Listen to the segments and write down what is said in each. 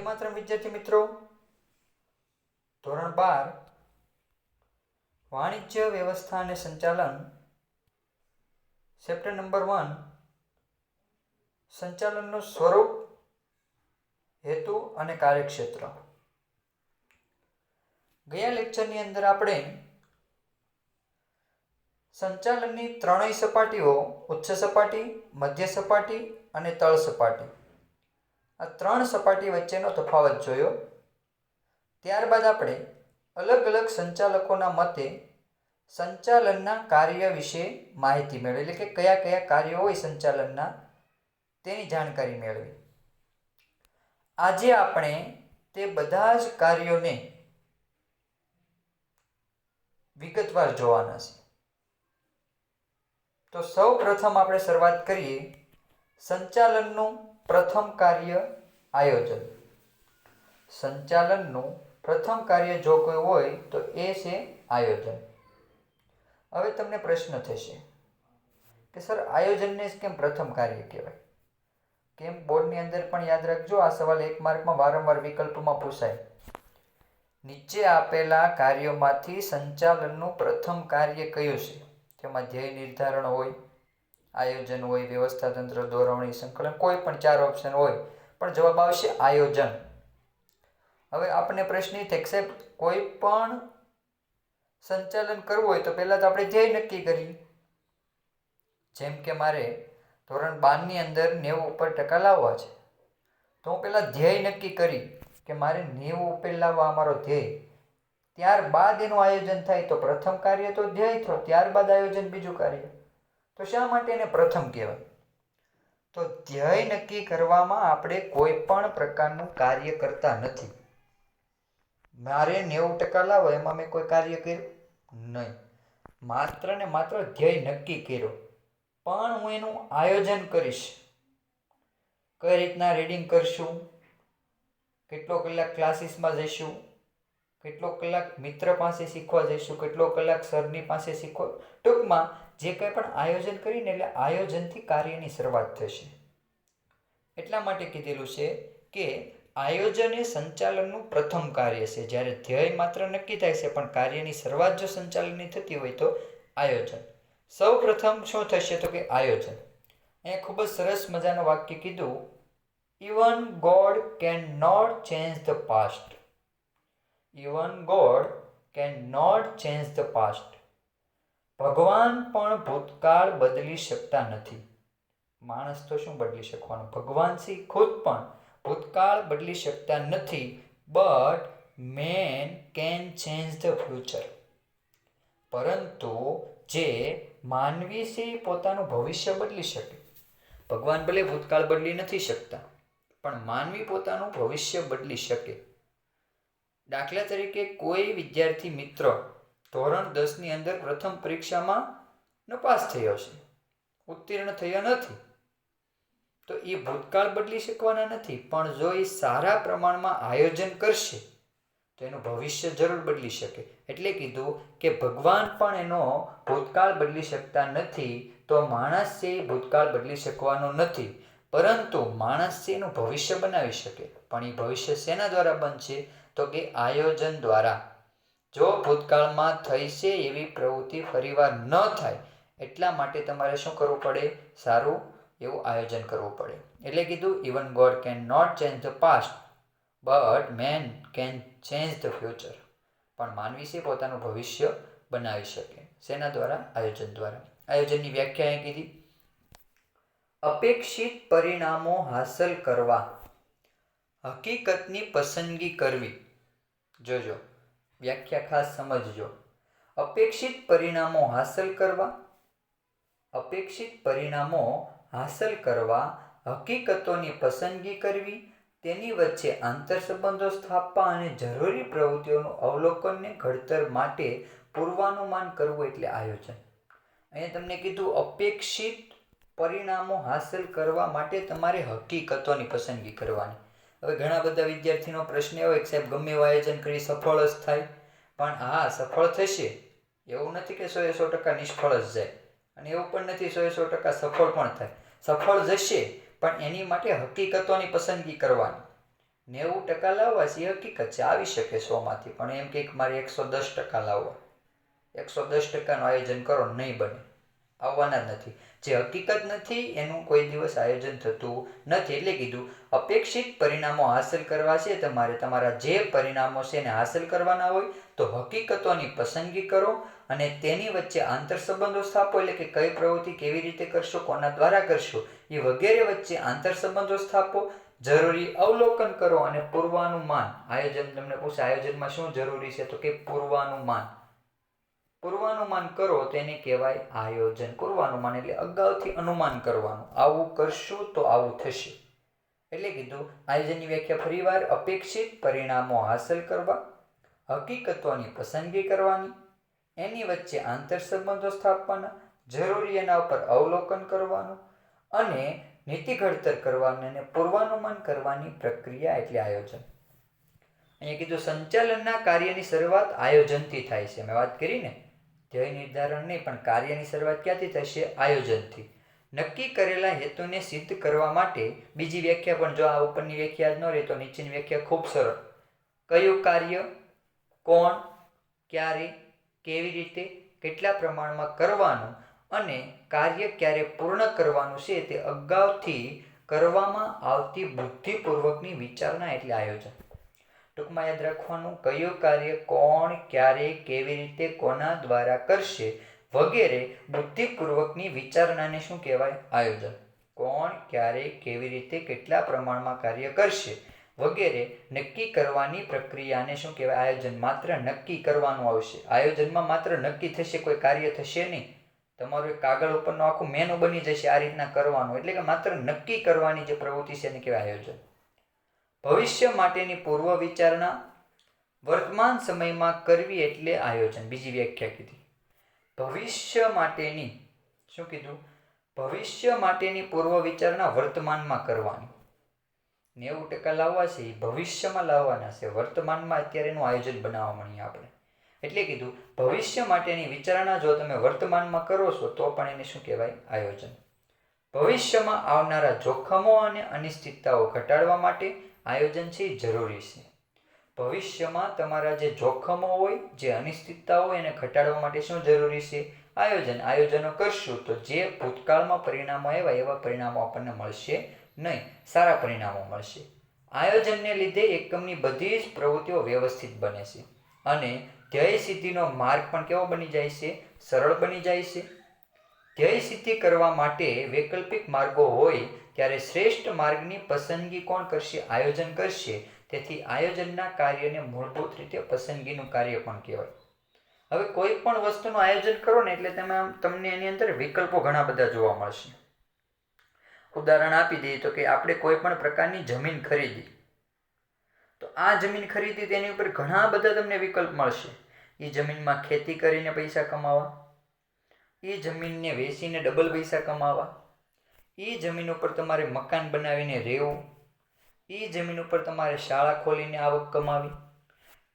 માત્ર વિદ્યાર્થી મિત્રો, ધોરણ 12 વાણિજ્ય વ્યવસ્થા અને સંચાલન, ચેપ્ટર નંબર 1 સંચાલનનું સ્વરૂપ, હેતુ અને કાર્યક્ષેત્ર. ગયા લેક્ચરની અંદર આપણે સંચાલનની ત્રણેય સપાટીઓ, ઉચ્ચ સપાટી, મધ્ય સપાટી અને તળ સપાટી, આ ત્રણ સપાટી વચ્ચેનો તફાવત જોયો. ત્યારબાદ આપણે અલગ અલગ સંચાલકોના મતે સંચાલનના કાર્ય વિશે માહિતી મેળવી, એટલે કે કયા કયા કાર્યો હોય સંચાલનના તેની જાણકારી મેળવી. આજે આપણે તે બધા જ કાર્યોને વિગતવાર જોવાના છે. તો સૌ પ્રથમ આપણે શરૂઆત કરીએ. સંચાલનનું પ્રથમ કાર્ય આયોજન. સંચાલનનું પ્રથમ કાર્ય જો કોઈ હોય તો એ છે આયોજન. હવે તમને પ્રશ્ન થશે કે સર, આયોજનને કેમ પ્રથમ કાર્ય કહેવાય? કેમ બોર્ડની અંદર પણ યાદ રાખજો, આ સવાલ 1 માર્કમાં વારંવાર વિકલ્પમાં પૂછાય. નીચે આપેલા કાર્યોમાંથી સંચાલનનું પ્રથમ કાર્ય કયું છે? તેમાં ધ્યેય નિર્ધારણ હોય, આયોજન હોય, વ્યવસ્થા તંત્ર, દોરવણી, સંકલન, કોઈ પણ 4 ઓપ્શન હોય, પણ જવાબ આવશે આયોજન. હવે આપણને પ્રશ્ન એ થાય કે કોઈ પણ સંચાલન કરવું હોય તો પહેલા તો આપણે ધ્યેય નક્કી કરીએ. જેમ કે મારે ધોરણ 12 ની અંદર 90 ઉપર ટકા લાવવા છે, તો હું પહેલા ધ્યેય નક્કી કરી કે મારે 90 ઉપર લાવવા અમારો ધ્યેય. ત્યારબાદ એનું આયોજન થાય. તો પ્રથમ કાર્ય તો ધ્યેય થયો, ત્યારબાદ આયોજન બીજું કાર્ય. તો શા માટે એને પ્રથમ કહેવાય? તો ધ્યેય નક્કી કરવામાં આપણે કોઈ પણ પ્રકારનું કાર્ય કરતા નથી. મારે 90% લાવો એમાં મેં કોઈ કાર્ય કર્યું નહીં, માત્ર ને માત્ર ધ્યેય નક્કી કર્યો. પણ હું એનું આયોજન કરીશ. કઈ રીતના રીડિંગ કરશું, કેટલો કલાક ક્લાસીસમાં જઈશું, કેટલો કલાક મિત્ર પાસે શીખવા જઈશું, કેટલો કલાક સરની પાસે શીખવા, ટૂંકમાં જે કંઈ પણ આયોજન કરીને એટલે આયોજનથી કાર્યની શરૂઆત થશે. એટલા માટે કીધેલું છે કે આયોજન એ સંચાલનનું પ્રથમ કાર્ય છે. જ્યારે ધ્યેય માત્ર નક્કી થાય છે પણ કાર્યની શરૂઆત જો સંચાલનની થતી હોય તો આયોજન. સૌ પ્રથમ શું થશે તો કે આયોજન. અહીંયા ખૂબ જ સરસ મજાનું વાક્ય કીધું, even God can not change the past. Even God can not change the past. ભગવાન પણ ભૂતકાળ બદલી શકતા નથી. માણસ તો શું બદલી શકવાનું, ભગવાન શ્રી ખુદ પણ ભૂતકાળ બદલી શકતા નથી. But man can change the future. પરંતુ જે માનવી છે એ પોતાનું ભવિષ્ય બદલી શકે. ભગવાન ભલે ભૂતકાળ બદલી નથી શકતા, પણ માનવી પોતાનું ભવિષ્ય બદલી શકે. દાખલા તરીકે કોઈ વિદ્યાર્થી મિત્ર ધોરણ 10 ની અંદર પ્રથમ પરીક્ષામાં નપાસ થયો છે, ઉત્તીર્ણ થયો નથી, તો એ ભૂતકાળ બદલી શકવાના નથી. પણ જો એ સારા પ્રમાણમાં આયોજન કરશે તો એનું ભવિષ્ય જરૂર બદલી શકે. એટલે કીધું કે ભગવાન પણ એનો ભૂતકાળ બદલી શકતા નથી, તો માણસ છે એ ભૂતકાળ બદલી શકવાનો નથી, પરંતુ માણસ છે એનું ભવિષ્ય બનાવી શકે. પણ એ ભવિષ્ય શેના દ્વારા બનશે તો કે આયોજન દ્વારા. જો ભૂતકાળમાં થઈ છે એવી પ્રવૃત્તિ ફરીવાર ન થાય એટલા માટે તમારે શું કરવું પડે? સારું એવું આયોજન કરવું પડે. એટલે કીધું even God can not change the past but man can change the future. પણ માનવી છે પોતાનું ભવિષ્ય બનાવી શકે. શેના દ્વારા? આયોજન દ્વારા. આયોજનની વ્યાખ્યા અહીં કીધી, અપેક્ષિત પરિણામો હાંસલ કરવા હકીકતની પસંદગી કરવી. જોજો, વ્યાખ્યા ખાસ સમજજો. અપેક્ષિત પરિણામો હાંસલ કરવા, અપેક્ષિત પરિણામો હાંસલ કરવા હકીકતોની પસંદગી કરવી, તેની વચ્ચે આંતરસંબંધો સ્થાપવા અને જરૂરી પ્રવૃત્તિઓનું અવલોકનને ઘડતર માટે પૂર્વાનુમાન કરવું એટલે આયોજન. અહીંયા તમને કીધું અપેક્ષિત પરિણામો હાંસલ કરવા માટે તમારે હકીકતોની પસંદગી કરવાની. હવે ઘણા બધા વિદ્યાર્થીનો પ્રશ્ન એવો કે સાહેબ ગમે એવું આયોજન કરી સફળ જ થાય. પણ હા, સફળ થશે એવું નથી કે 100% નિષ્ફળ જ જાય, અને એવું પણ નથી 100% સફળ પણ થાય. સફળ જશે પણ એની માટે હકીકતોની પસંદગી કરવાની. 90% લાવવા છે એ હકીકત છે, આવી શકે 100માંથી, પણ એમ કે મારે 110% લાવવા, 110%નું આયોજન કરો, નહીં બને, આવવાના જ નથી. જે હકીકત નથી એનું કોઈ દિવસ આયોજન થતું નથી. એટલે કીધું અપેક્ષિત પરિણામો હાંસલ કરવા છે તમારે, તમારા જે પરિણામો છે એને હાંસલ કરવાના હોય તો હકીકતોની પસંદગી કરો અને તેની વચ્ચે આંતર સંબંધો સ્થાપો. એટલે કે કઈ પ્રવૃત્તિ કેવી રીતે કરશો, કોના દ્વારા કરશો, એ વગેરે વચ્ચે આંતર સંબંધો સ્થાપો. જરૂરી અવલોકન કરો અને પૂર્વાનુમાન. આયોજન તમને પૂછે આયોજનમાં શું જરૂરી છે, તો કે પૂર્વાનુમાન. પૂર્વાનુમાન કરો તેને કહેવાય આયોજન. પૂર્વાનુમાન એટલે અગાઉથી અનુમાન કરવાનું, આવું કરશું તો આવું થશે. એટલે કીધું આયોજનની વ્યાખ્યા ફરીવાર: અપેક્ષિત પરિણામો હાંસલ કરવા, હકીકતોની પસંદગી કરવાની, એની વચ્ચે આંતર સંબંધો સ્થાપવાના, જરૂરી એના ઉપર અવલોકન કરવાનું અને નીતિ ઘડતર કરવાની અને પૂર્વાનુમાન કરવાની પ્રક્રિયા એટલે આયોજન. અહીંયા કીધું સંચાલનના કાર્યની શરૂઆત આયોજનથી થાય છે. મેં વાત કરી ને, ધ્યેય નિર્ધારણ નહીં પણ કાર્યની શરૂઆત ક્યાંથી થશે? આયોજનથી. નક્કી કરેલા હેતુને સિદ્ધ કરવા માટે બીજી વ્યાખ્યા પણ, જો આ ઉપરની વ્યાખ્યા જ ન રહે તો નીચેની વ્યાખ્યા ખૂબ સરળ. કયું કાર્ય કોણ, ક્યારે, કેવી રીતે, કેટલા પ્રમાણમાં કરવાનું અને કાર્ય ક્યારે પૂર્ણ કરવાનું છે તે અગાઉથી કરવામાં આવતી બુદ્ધિપૂર્વકની વિચારણા એટલે આયોજન. ટૂંકમાં યાદ રાખવાનું, કયું કાર્ય કોણ, ક્યારે, કેવી રીતે, કોના દ્વારા કરશે વગેરે બુદ્ધિપૂર્વકની વિચારણાને શું કહેવાય? આયોજન. કોણ, ક્યારે, કેવી રીતે, કેટલા પ્રમાણમાં કાર્ય કરશે વગેરે નક્કી કરવાની પ્રક્રિયાને શું કહેવાય? આયોજન. માત્ર નક્કી કરવાનું આવશે આયોજનમાં, માત્ર નક્કી થશે, કોઈ કાર્ય થશે નહીં. તમારું એક કાગળ ઉપરનું આખું મેનુ બની જશે આ રીતના કરવાનું. એટલે કે માત્ર નક્કી કરવાની જે પ્રવૃત્તિ છે એને કહેવાય આયોજન. ભવિષ્ય માટેની પૂર્વ વિચારણા વર્તમાન સમયમાં કરવી એટલે આયોજન. બીજી વ્યાખ્યા કીધી ભવિષ્ય માટેની. શું કીધું? ભવિષ્ય માટેની પૂર્વ વિચારણા વર્તમાનમાં કરવાની. 90% લાવવા છે એ ભવિષ્યમાં લાવવાના છે, વર્તમાનમાં અત્યારે એનું આયોજન બનાવવા મળીએ આપણે. એટલે કીધું ભવિષ્ય માટેની વિચારણા જો તમે વર્તમાનમાં કરો છો તો પણ એને શું કહેવાય? આયોજન. ભવિષ્યમાં આવનારા જોખમો અને અનિશ્ચિતતાઓ ઘટાડવા માટે આયોજન છે એ જરૂરી છે. ભવિષ્યમાં તમારા જે જોખમો હોય, જે અનિશ્ચિતતા હોય એને ઘટાડવા માટે શું જરૂરી છે? આયોજન. આયોજનો કરશું તો જે ભૂતકાળમાં પરિણામો આવ્યા એવા પરિણામો આપણને મળશે નહીં, સારા પરિણામો મળશે. આયોજનને લીધે એકમની બધી જ પ્રવૃત્તિઓ વ્યવસ્થિત બને છે અને ધ્યેય સિદ્ધિનો માર્ગ પણ કેવો બની જાય છે? સરળ બની જાય છે. ધ્યેય સિદ્ધિ કરવા માટે વૈકલ્પિક માર્ગો હોય ત્યારે શ્રેષ્ઠ માર્ગની પસંદગી કોણ કરશે? આયોજન કરશે. તેથી આયોજનના કાર્યને મૂળભૂત રીતે પસંદગીનું કાર્ય પણ કહેવાય. હવે કોઈ પણ વસ્તુનું આયોજન કરો ને એટલે તમને એની અંદર વિકલ્પો ઘણા બધા જોવા મળશે. ઉદાહરણ આપી દઈએ તો કે આપણે કોઈ પણ પ્રકારની જમીન ખરીદી, તો આ જમીન ખરીદી તેની ઉપર ઘણા બધા તમને વિકલ્પ મળશે. એ જમીનમાં ખેતી કરીને પૈસા કમાવા, એ જમીનને વેચીને ડબલ પૈસા કમાવા, એ જમીન ઉપર તમારે મકાન બનાવીને રહેવું, એ જમીન ઉપર તમારે શાળા ખોલીને આવક કમાવી,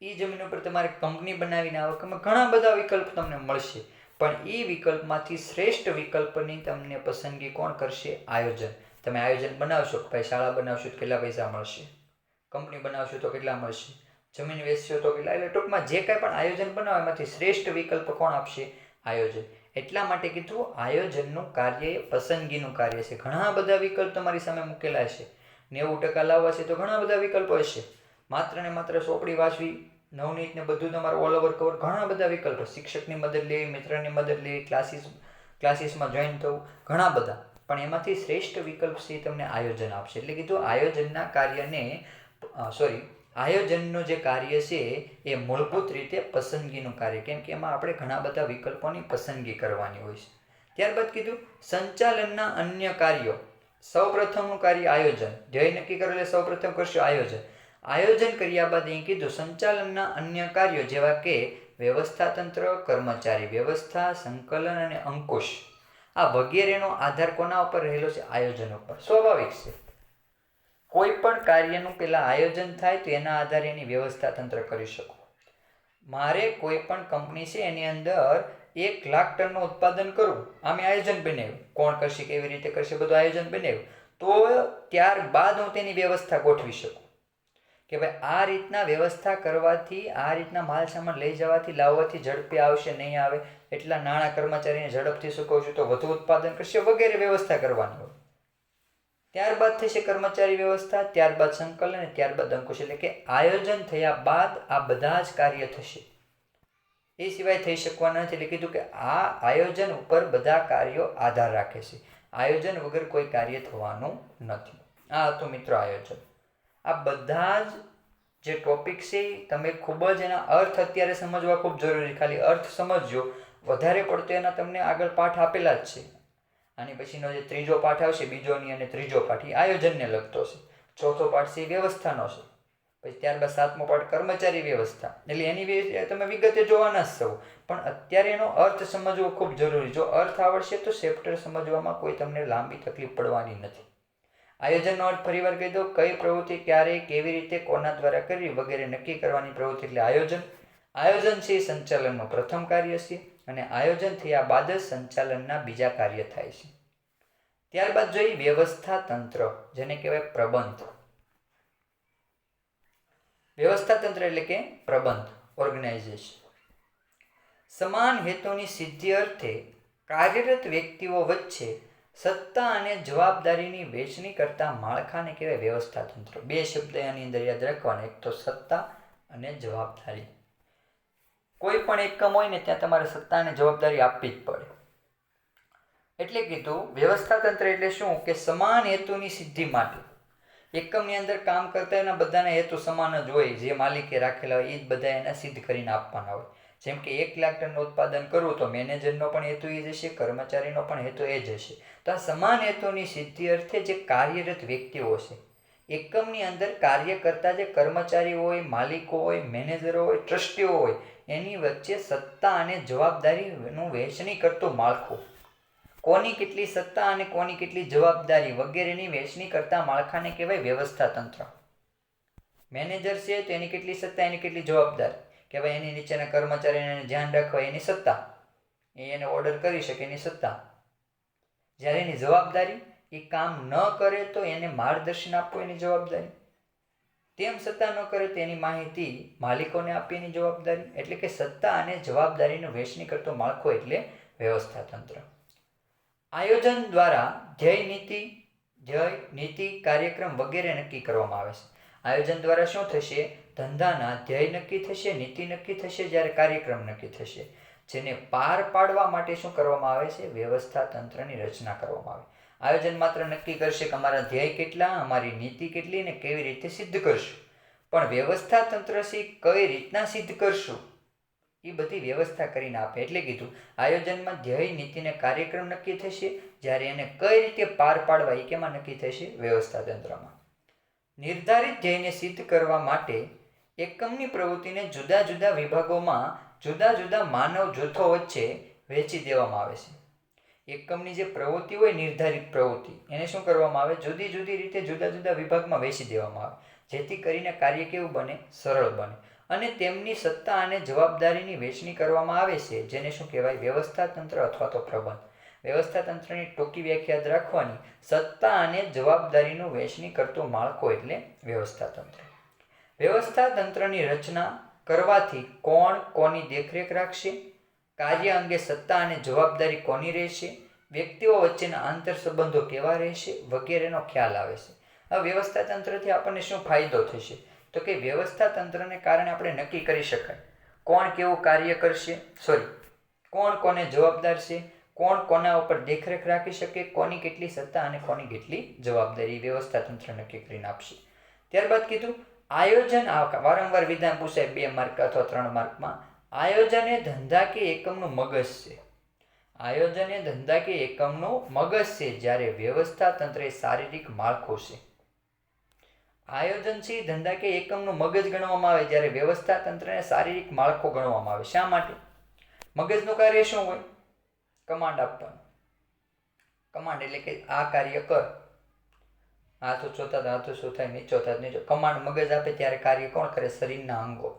એ જમીન ઉપર તમારે કંપની બનાવીને આવક કમાવી. ઘણા બધા વિકલ્પ તમને મળશે, પણ એ વિકલ્પમાંથી શ્રેષ્ઠ વિકલ્પની તમને પસંદગી કોણ કરશે? આયોજન. તમે આયોજન બનાવશો, ભાઈ શાળા બનાવશો તો કેટલા પૈસા મળશે, કંપની બનાવશો તો કેટલા મળશે, જમીન વેચશો તો કેટલા. એટલે ટૂંકમાં જે કાંઈ પણ આયોજન બનાવો એમાંથી શ્રેષ્ઠ વિકલ્પ કોણ આપશે? આયોજન. એટલા માટે કીધું આયોજનનું કાર્ય એ પસંદગીનું કાર્ય છે. ઘણા બધા વિકલ્પ તમારી સામે મૂકેલા છે. 90% લાવવા છે તો ઘણા બધા વિકલ્પો હશે. માત્ર ને માત્ર ચોપડી વાંચવી, નવનીત ને બધું તમારે ઓલ ઓવર કવર, ઘણા બધા વિકલ્પો. શિક્ષકની મદદ લેવી, મિત્રની મદદ લેવી, ક્લાસીસમાં જોઈન થવું, ઘણા બધા. પણ એમાંથી શ્રેષ્ઠ વિકલ્પ છે તમને આયોજન આપશે. એટલે કીધું આયોજનના કાર્યને આયોજનનું જે કાર્ય છે એ મૂળભૂત રીતે પસંદગીનું કાર્ય, કેમ કે એમાં આપણે ઘણા બધા વિકલ્પોની પસંદગી કરવાની હોય છે. ત્યારબાદ કીધું સંચાલનના અન્ય કાર્યો. સૌપ્રથમનું કાર્ય આયોજન. ધ્યેય નક્કી કરો એટલે સૌપ્રથમ કરશો આયોજન. આયોજન કર્યા બાદ અહીં કીધું સંચાલનના અન્ય કાર્યો જેવા કે વ્યવસ્થાતંત્ર, કર્મચારી વ્યવસ્થા, સંકલન અને અંકુશ, આ વગેરેનો આધાર કોના ઉપર રહેલો છે? આયોજન ઉપર. સ્વાભાવિક છે, કોઈ પણ કાર્યનું પહેલાં આયોજન થાય તો એના આધારે એની વ્યવસ્થા તંત્ર કરી શકો. મારે કોઈ પણ કંપની છે એની અંદર 1,00,000 ટનનું ઉત્પાદન કરવું, આમે આયોજન બનાવ્યું, કોણ કરશે, કેવી રીતે કરશે, બધું આયોજન બનાવ્યું, તો ત્યારબાદ હું તેની વ્યવસ્થા ગોઠવી શકું. કે ભાઈ આ રીતના વ્યવસ્થા કરવાથી, આ રીતના માલ સામાન લઈ જવાથી, લાવવાથી ઝડપી આવશે, નહીં આવે, એટલા નાણાં કર્મચારીને ઝડપથી ચૂકવશું તો વધુ ઉત્પાદન કરશે, વગેરે વ્યવસ્થા કરવાની હોય. ત્યારબાદ થશે કર્મચારી વ્યવસ્થા, ત્યારબાદ સંકલન અને ત્યારબાદ અંકુશ. એટલે કે આયોજન થયા બાદ આ બધા જ કાર્ય થશે, એ સિવાય થઈ શકવાના નથી. એટલે કીધું કે આ આયોજન ઉપર બધા કાર્યો આધાર રાખે છે. આયોજન વગર કોઈ કાર્ય થવાનું નથી. આ હતું મિત્રો આયોજન. આ બધા જ જે ટોપિક છે તમે ખૂબ જ એના અર્થ અત્યારે સમજવા ખૂબ જરૂરી. ખાલી અર્થ સમજજો, વધારે પડતો એના તમને આગળ પાઠ આપેલા જ છે. આની પછીનો જે ત્રીજો પાઠ આવશે, બીજોની અને ત્રીજો પાઠ, એ આયોજનને લગતો છે. ચોથો પાઠ છે એ વ્યવસ્થાનો છે. પછી ત્યારબાદ સાતમો પાઠ કર્મચારી વ્યવસ્થા. એટલે એની તમે વિગતે જોવાના જ છો, પણ અત્યારે એનો અર્થ સમજવો ખૂબ જરૂરી. જો અર્થ આવડશે તો ચેપ્ટર સમજવામાં કોઈ તમને લાંબી તકલીફ પડવાની નથી. આયોજનનો અર્થ ફરીવાર કહી દો. કઈ પ્રવૃત્તિ ક્યારે, કેવી રીતે, કોના દ્વારા કરવી વગેરે નક્કી કરવાની પ્રવૃત્તિ એટલે આયોજન. આયોજન છે એ સંચાલનનું પ્રથમ કાર્ય છે, અને આયોજન થયા બાદ જ સંચાલનના બીજા કાર્ય થાય છે. ત્યારબાદ જોઈએ વ્યવસ્થા તંત્ર, જેને કહેવાય પ્રબંધ. વ્યવસ્થા તંત્ર એટલે કે પ્રબંધ, ઓર્ગેનાઇઝેશન. સમાન હેતુની સિદ્ધિ અર્થે કાર્યરત વ્યક્તિઓ વચ્ચે સત્તા અને જવાબદારીની વહેંચણી કરતા માળખાને કહેવાય વ્યવસ્થા તંત્ર. બે શબ્દ એની અંદર યાદ રાખવાના, એક તો સત્તા અને જવાબદારી. કોઈ પણ એકમ હોય ને ત્યાં તમારે સત્તા અને જવાબદારી આપવી જ પડે. એટલે કીધું વ્યવસ્થા તંત્ર એટલે શું કે સમાન હેતુની સિદ્ધિ માટે એકમની અંદર કામ કરતા એના બધાના હેતુ સમાન જ હોય. જે માલિકે રાખેલા હોય એ જ બધા એને સિદ્ધ કરીને આપવાના હોય. જેમ કે 1 લાખ ટનનું ઉત્પાદન કરવું તો મેનેજરનો પણ હેતુ એ જ હશે, કર્મચારીનો પણ હેતુ એ જ હશે. તો આ સમાન હેતુની સિદ્ધિ અર્થે જે કાર્યરત વ્યક્તિઓ છે, એકમની અંદર કાર્ય કરતા જે કર્મચારી હોય, માલિકો હોય, મેનેજરો હોય, ટ્રસ્ટીઓ હોય, એની વચ્ચે સત્તા અને જવાબદારીનું વહેંચણી કરતું માળખું. કોની કેટલી સત્તા અને કોની કેટલી જવાબદારી વગેરેની વહેંચણી કરતા માળખાને કહેવાય વ્યવસ્થા તંત્ર. મેનેજર છે તો એની કેટલી સત્તા, એની કેટલી જવાબદારી, કે ભાઈ એની નીચેના કર્મચારીને ધ્યાન રાખવા એની સત્તા, એને ઓર્ડર કરી શકે એની સત્તા. જ્યારે એની જવાબદારી, એ કામ ન કરે તો એને માર્ગદર્શન આપવું એની જવાબદારી. તેમ સત્તા ન કરે તો એની માહિતી માલિકોને આપી એની જવાબદારી. એટલે કે સત્તા અને જવાબદારીનું વહેંચણી કરતો માળખો એટલે વ્યવસ્થા તંત્ર. આયોજન દ્વારા ધ્યેય, નીતિ, કાર્યક્રમ વગેરે નક્કી કરવામાં આવે છે. આયોજન દ્વારા શું થશે? ધંધાના ધ્યેય નક્કી થશે, નીતિ નક્કી થશે, જ્યારે કાર્યક્રમ નક્કી થશે. જેને પાર પાડવા માટે શું કરવામાં આવે છે? વ્યવસ્થા તંત્રની રચના કરવામાં આવે. આયોજન માત્ર નક્કી કરશે કે અમારા ધ્યેય કેટલા, અમારી નીતિ કેટલી ને કેવી રીતે સિદ્ધ કરશું. પણ વ્યવસ્થા તંત્ર છે કઈ રીતના સિદ્ધ કરશું એ બધી વ્યવસ્થા કરીને આપે. એટલે કીધું આયોજનમાં ધ્યેય, નીતિ ને કાર્યક્રમ નક્કી થશે, જ્યારે એને કઈ રીતે પાર પાડવા એ કેમાં નક્કી થશે? વ્યવસ્થા તંત્રમાં. નિર્ધારિત ધ્યેયને સિદ્ધ કરવા માટે એકમની પ્રવૃત્તિને જુદા જુદા વિભાગોમાં જુદા જુદા માનવ જૂથો વચ્ચે વહેંચી દેવામાં આવે છે. એકમની જે પ્રવૃત્તિ હોય, નિર્ધારિત પ્રવૃત્તિ, એને શું કરવામાં આવે? જુદી જુદી રીતે જુદા જુદા વિભાગમાં વહેંચી દેવામાં આવે, જેથી કરીને કાર્ય કેવું બને? સરળ બને. અને તેમની સત્તા અને જવાબદારીની વહેંચણી કરવામાં આવે છે, જેને શું કહેવાય? વ્યવસ્થા તંત્ર અથવા તો પ્રબંધ. વ્યવસ્થા તંત્રની ટૂંકી વ્યાખ્યા યાદ રાખવાની, સત્તા અને જવાબદારીનું વહેંચણી કરતું માળખું એટલે વ્યવસ્થા તંત્ર. વ્યવસ્થા તંત્રની રચના કરવાથી કોણ કોની દેખરેખ રાખશે, કાર્ય અંગે સત્તા અને જવાબદારી કોની રહેશે, વ્યક્તિઓ વચ્ચેના આંતર સંબંધો કેવા રહેશે વગેરેનો ખ્યાલ આવે છે. આ વ્યવસ્થા તંત્રથી આપણને શું ફાયદો થશે? તો કે વ્યવસ્થા તંત્રને કારણે આપણે નક્કી કરી શકાય કોણ કેવું કાર્ય કરશે, કોણ કોને જવાબદાર છે, કોણ કોના ઉપર દેખરેખ રાખી શકે, કોની કેટલી સત્તા અને કોની કેટલી જવાબદારી વ્યવસ્થા તંત્ર નક્કી કરીને આપશે. ત્યારબાદ કીધું આયોજન. વારંવાર વિધાન પૂછાય 2 માર્ક અથવા 3 માર્કમાં. આયોજન એ ધંધા કે એકમનું મગજ છે. આયોજન એ ધંધા કે એકમનું મગજ છે, જ્યારે વ્યવસ્થા તંત્ર એ શારીરિક માળખું છે. આયોજન છે ધંધા કે એકમનું મગજ ગણવામાં આવે, જ્યારે વ્યવસ્થા તંત્રને શારીરિક માળખો ગણવામાં આવે. શા માટે? મગજનું કાર્ય શું હોય? કમાન્ડ આપવાનું. કમાન્ડ એટલે કે આ કાર્ય કર, હાથ ઊંચો થાય હાથ ઊંચો થાય, નીચો થાય નીચો. કમાન્ડ મગજ આપે ત્યારે કાર્ય કોણ કરે? શરીરના અંગો.